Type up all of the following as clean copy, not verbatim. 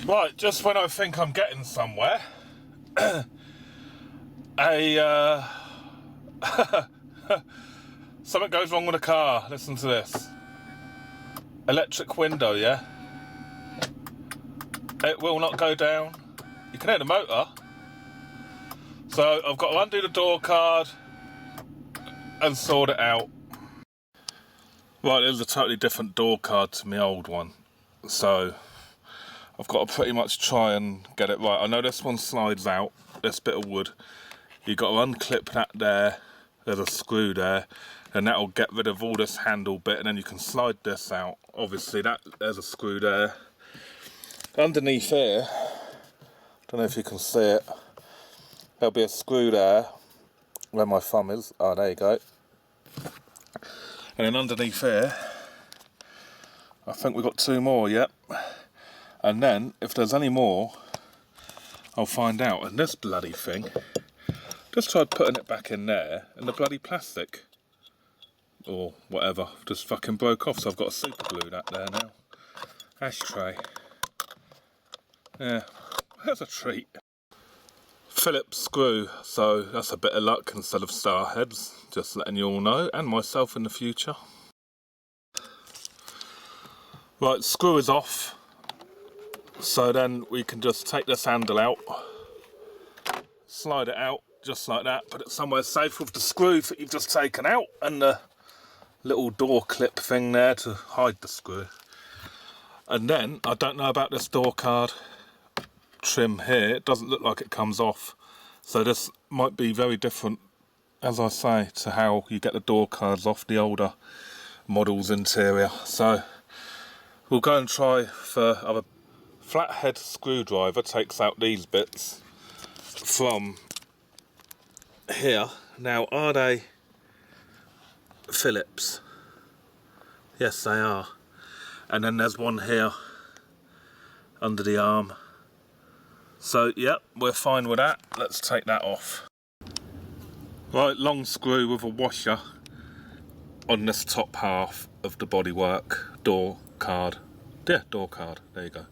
Right, just when I think I'm getting somewhere, something goes wrong with the car. Listen to this. Electric window, yeah? It will not go down. You can hear the motor. So I've got to undo the door card and sort it out. Right, there's a totally different door card to my old one. So I've got to pretty much try and get it right. I know this one slides out, this bit of wood. You've got to unclip that there. There's a screw there. And that'll get rid of all this handle bit, and then you can slide this out. Obviously, there's a screw there. Underneath here, don't know if you can see it, there'll be a screw there, where my thumb is. Oh, there you go. And then underneath here, I think we've got two more, yep. And then, if there's any more, I'll find out. And this bloody thing, just tried putting it back in there, and the bloody plastic, or whatever, just fucking broke off, so I've got to super glue that there now. Ashtray. Yeah, that's a treat. Phillips screw, so that's a bit of luck instead of star heads, just letting you all know, and myself in the future. Right, screw is off, so then we can just take this handle out, slide it out just like that, put it somewhere safe with the screw that you've just taken out, and the little door clip thing there to hide the screw. And then, I don't know about this door card trim here, it doesn't look like it comes off, so this might be very different, as I say, to how you get the door cards off the older models interior. So we'll go and try for a flathead screwdriver, takes out these bits from here. Now, are they Phillips? Yes, they are. And then there's one here under the arm. So, yep, we're fine with that. Let's take that off. Right, long screw with a washer on this top half of the bodywork. Door card. Yeah, door card. There you go.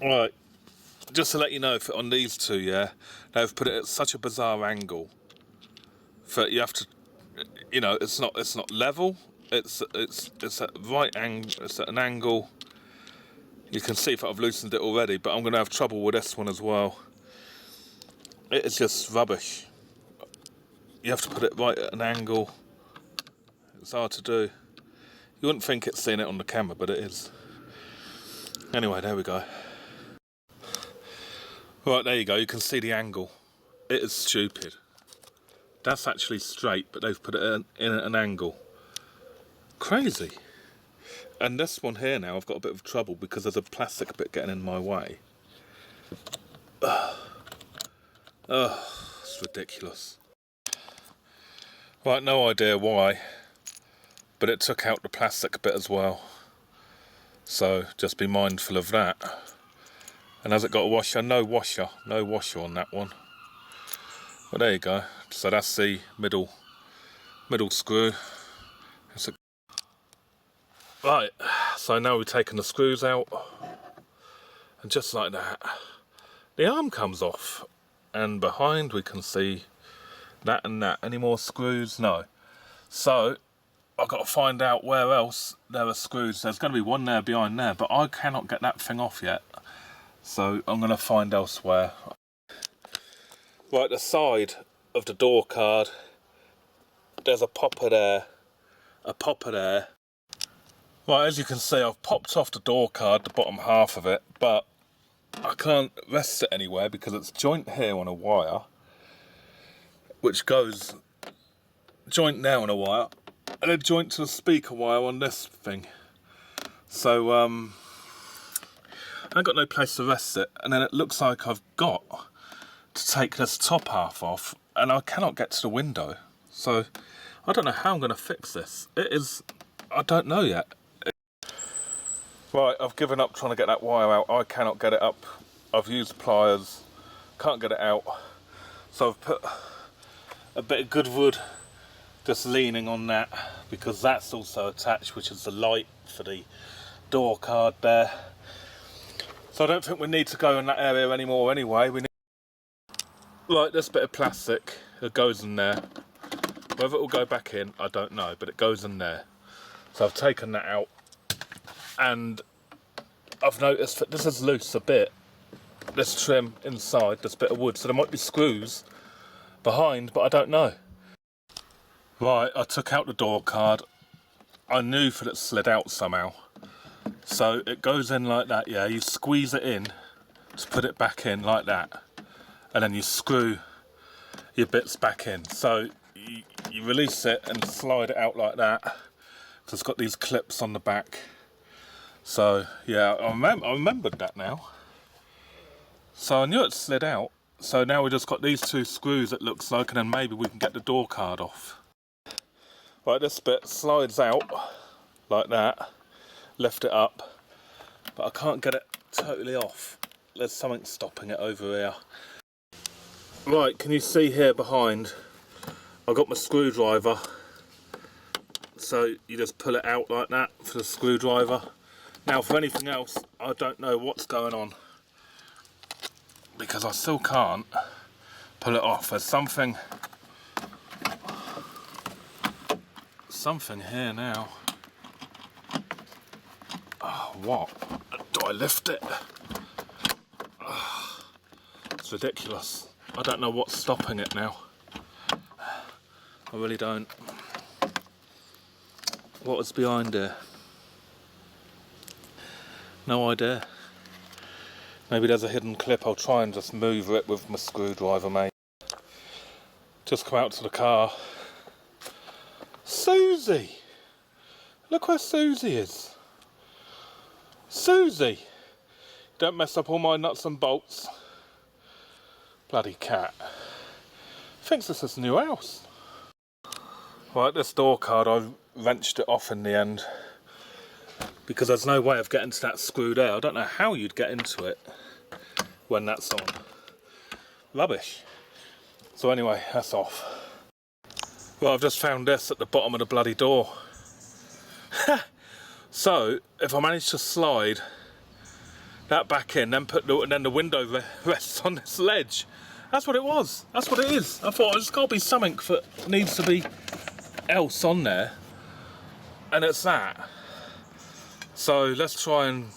Right, just to let you know, on these two, yeah, they've put it at such a bizarre angle that you have to, you know, it's not level. It's at right angle. It's at an angle. You can see if I've loosened it already, but I'm going to have trouble with this one as well. It is just rubbish. You have to put it right at an angle. It's hard to do. You wouldn't think it's seeing it on the camera, but it is. Anyway, there we go. Right, there you go. You can see the angle. It is stupid. That's actually straight, but they've put it in at an angle. Crazy. And this one here now, I've got a bit of trouble because there's a plastic bit getting in my way. It's ridiculous. Right, no idea why, but it took out the plastic bit as well. So just be mindful of that. And has it got a washer? No washer on that one. But there you go. So that's the middle screw. Right, so now we've taken the screws out, and just like that, the arm comes off, and behind we can see that and that. Any more screws? No. So I've got to find out where else there are screws. There's going to be one there behind there, but I cannot get that thing off yet, so I'm going to find elsewhere. Right, the side of the door card, there's a popper there, Right, as you can see, I've popped off the door card, the bottom half of it, but I can't rest it anywhere because it's joint here on a wire, which goes joint there on a wire, and then joint to the speaker wire on this thing. So, I ain't got no place to rest it, and then it looks like I've got to take this top half off, and I cannot get to the window. So, I don't know how I'm going to fix this. I don't know yet. Right, I've given up trying to get that wire out. I cannot get it up. I've used pliers, can't get it out. So I've put a bit of good wood just leaning on that, because that's also attached, which is the light for the door card there. So I don't think we need to go in that area anymore anyway. We need... Like this bit of plastic that goes in there. Whether it will go back in, I don't know, but it goes in there. So I've taken that out, and I've noticed that this is loose a bit. This trim inside, this bit of wood, so there might be screws behind, but I don't know. Right, I took out the door card. I knew that it slid out somehow. So it goes in like that, yeah, you squeeze it in to put it back in like that, and then you screw your bits back in. So you release it and slide it out like that. So it's got these clips on the back. So yeah, I remembered that now. So I knew it slid out. So now we just got these two screws, it looks like, and then maybe we can get the door card off. Right, this bit slides out like that. Lift it up, but I can't get it totally off. There's something stopping it over here. Right, can you see here behind? I've got my screwdriver. So you just pull it out like that for the screwdriver. Now for anything else, I don't know what's going on, because I still can't pull it off. There's something here now. Oh, what? Do I lift it? Oh, it's ridiculous. I don't know what's stopping it now. I really don't. What is behind there? No idea. Maybe there's a hidden clip. I'll try and just move it with my screwdriver, mate. Just come out to the car. Susie! Look where Susie is. Susie! Don't mess up all my nuts and bolts. Bloody cat. Thinks this is a new house. Right, this door card, I wrenched it off in the end, because there's no way of getting to that screw there. I don't know how you'd get into it when that's on. Rubbish. So anyway, that's off. Well, I've just found this at the bottom of the bloody door. So, if I manage to slide that back in, then then the window rests on this ledge. That's what it was. That's what it is. I thought there's got to be something that needs to be else on there, and it's that. So let's try and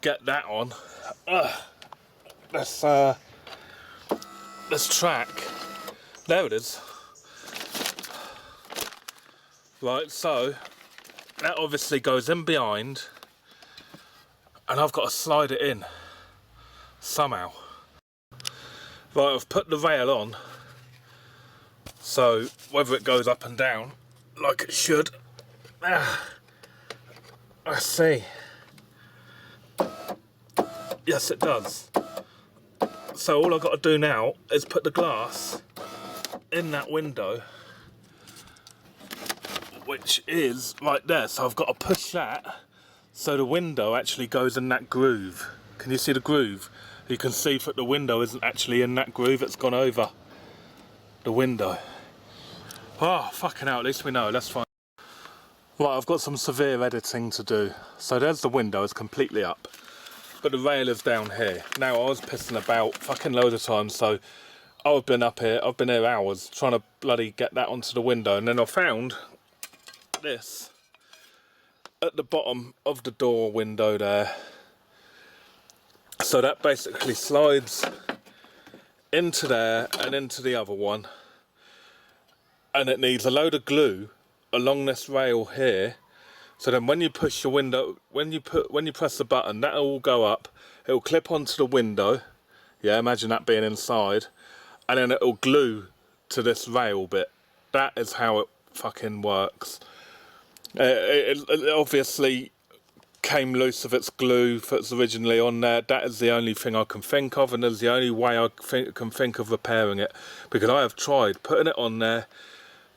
get that on. This track. There it is. Right, so that obviously goes in behind, and I've got to slide it in somehow. Right, I've put the rail on, so whether it goes up and down like it should, let's see. Yes, it does. So all I've got to do now is put the glass in that window, which is right there. So I've got to push that so the window actually goes in that groove. Can you see the groove? You can see that the window isn't actually in that groove, it's gone over the window. Oh, fucking hell, at least we know, that's fine. Right, I've got some severe editing to do. So there's the window, it's completely up, but the rail is down here. Now, I was pissing about fucking loads of times, so I've been up here, I've been here hours trying to bloody get that onto the window, and then I found this at the bottom of the door window there. So that basically slides into there and into the other one, and it needs a load of glue along this rail here. So then when you push your window, when you press the button, that'll all go up, it'll clip onto the window, yeah, imagine that being inside, and then it'll glue to this rail bit. That is how it fucking works. It obviously came loose of its glue that's originally on there. That is the only thing I can think of, and is the only way I can think of repairing it, because I have tried putting it on there,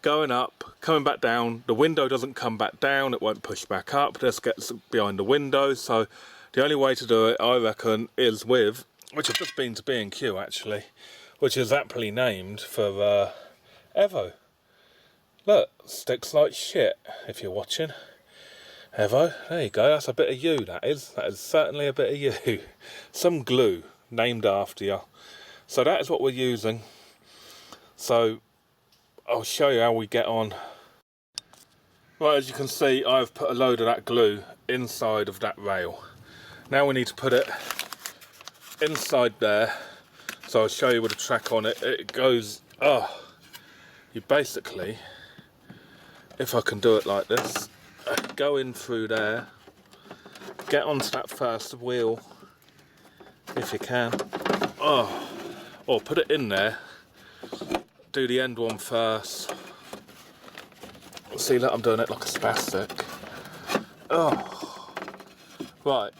going up, coming back down, the window doesn't come back down, it won't push back up, this gets behind the window. So the only way to do it, I reckon, is with, which I've just been to B&Q actually, which is aptly named for Evo. Look, sticks like shit if you're watching. Have I? There you go, that's a bit of you, that is. That is certainly a bit of you. Some glue named after you. So that is what we're using. So I'll show you how we get on. Right, as you can see, I've put a load of that glue inside of that rail. Now we need to put it inside there. So I'll show you with a track on it. It goes, you basically, if I can do it like this, go in through there, get onto that first wheel, if you can. Or put it in there, do the end one first. See, look, I'm doing it like a spastic. Right,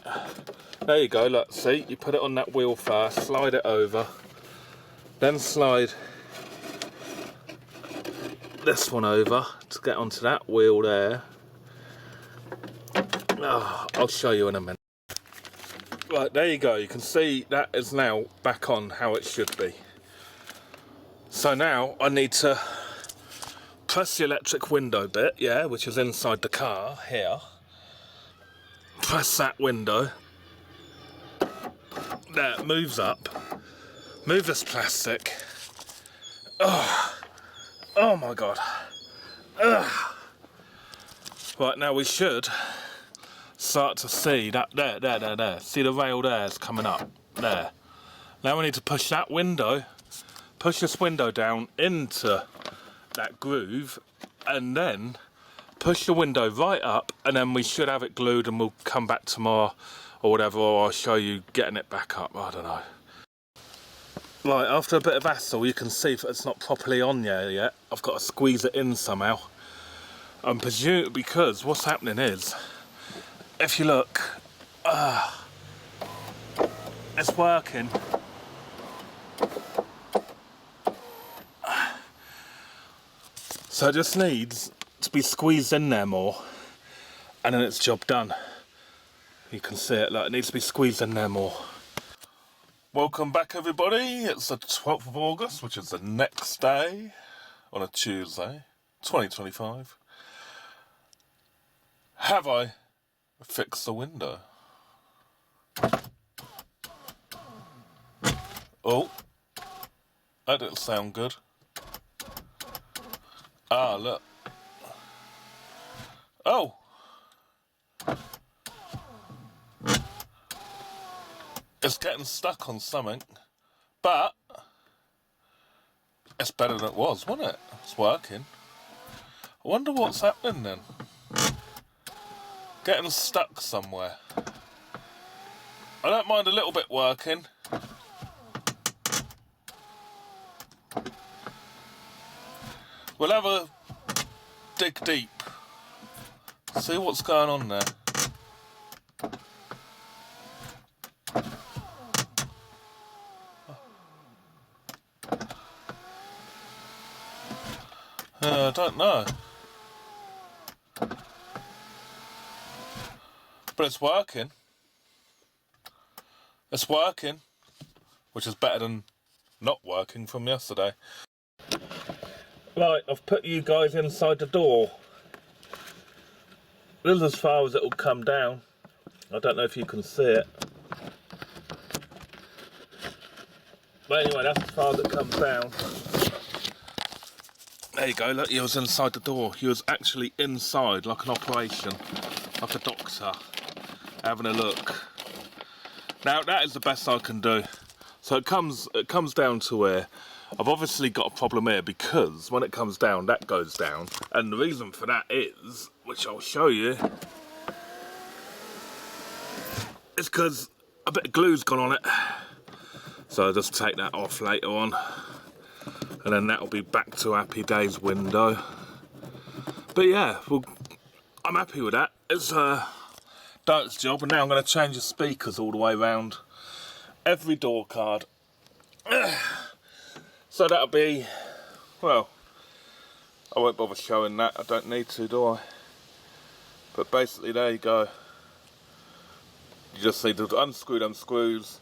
there you go, look, see, you put it on that wheel first, slide it over, then slide this one over to get onto that wheel there. I'll show you in a minute. Right, there you go, you can see that is now back on how it should be. So now I need to press the electric window bit, yeah, which is inside the car here. Press that window. There, it moves up. Move this plastic. Oh my god. Right, now we should start to see that there. See the rail there is coming up. There. Now we need to push that window, push this window down into that groove, and then push the window right up, and then we should have it glued, and we'll come back tomorrow or whatever, or I'll show you getting it back up. I don't know. Right, after a bit of hassle, you can see that it's not properly on there yet. I've got to squeeze it in somehow. I'm presuming, because what's happening is, if you look, it's working. So it just needs to be squeezed in there more, and then it's job done. You can see it, like, it needs to be squeezed in there more. Welcome back, everybody. It's the 12th of August, which is the next day, on a Tuesday, 2025. Have I fixed the window? Oh, that didn't sound good. Look. Oh! It's getting stuck on something, but it's better than it was, wasn't it? It's working. I wonder what's happening then. Getting stuck somewhere. I don't mind a little bit working. We'll have a dig deep. See what's going on there. I don't know. But it's working. It's working. Which is better than not working from yesterday. Right, I've put you guys inside the door. This is as far as it will come down. I don't know if you can see it. But anyway, that's as far as it comes down. There you go, look, you was inside the door. You was actually inside, like an operation, like a doctor, having a look. Now, that is the best I can do. So it comes down to where I've obviously got a problem here, because when it comes down, that goes down. And the reason for that is, which I'll show you, is because a bit of glue's gone on it. So I'll just take that off later on. And then that'll be back to Happy Days window. But yeah, well, I'm happy with that. It's done its job, and now I'm going to change the speakers all the way around every door card. So that'll be, well, I won't bother showing that. I don't need to, do I? But basically, there you go. You just need to unscrew them screws,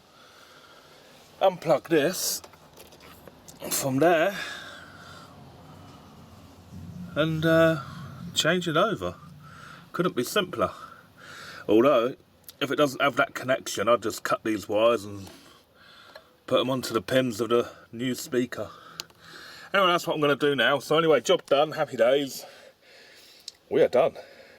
unplug this from there, and change it over. Couldn't be simpler. Although, if it doesn't have that connection, I'd just cut these wires and put them onto the pins of the new speaker. Anyway, that's what I'm going to do now. So anyway, job done, happy days. We are done.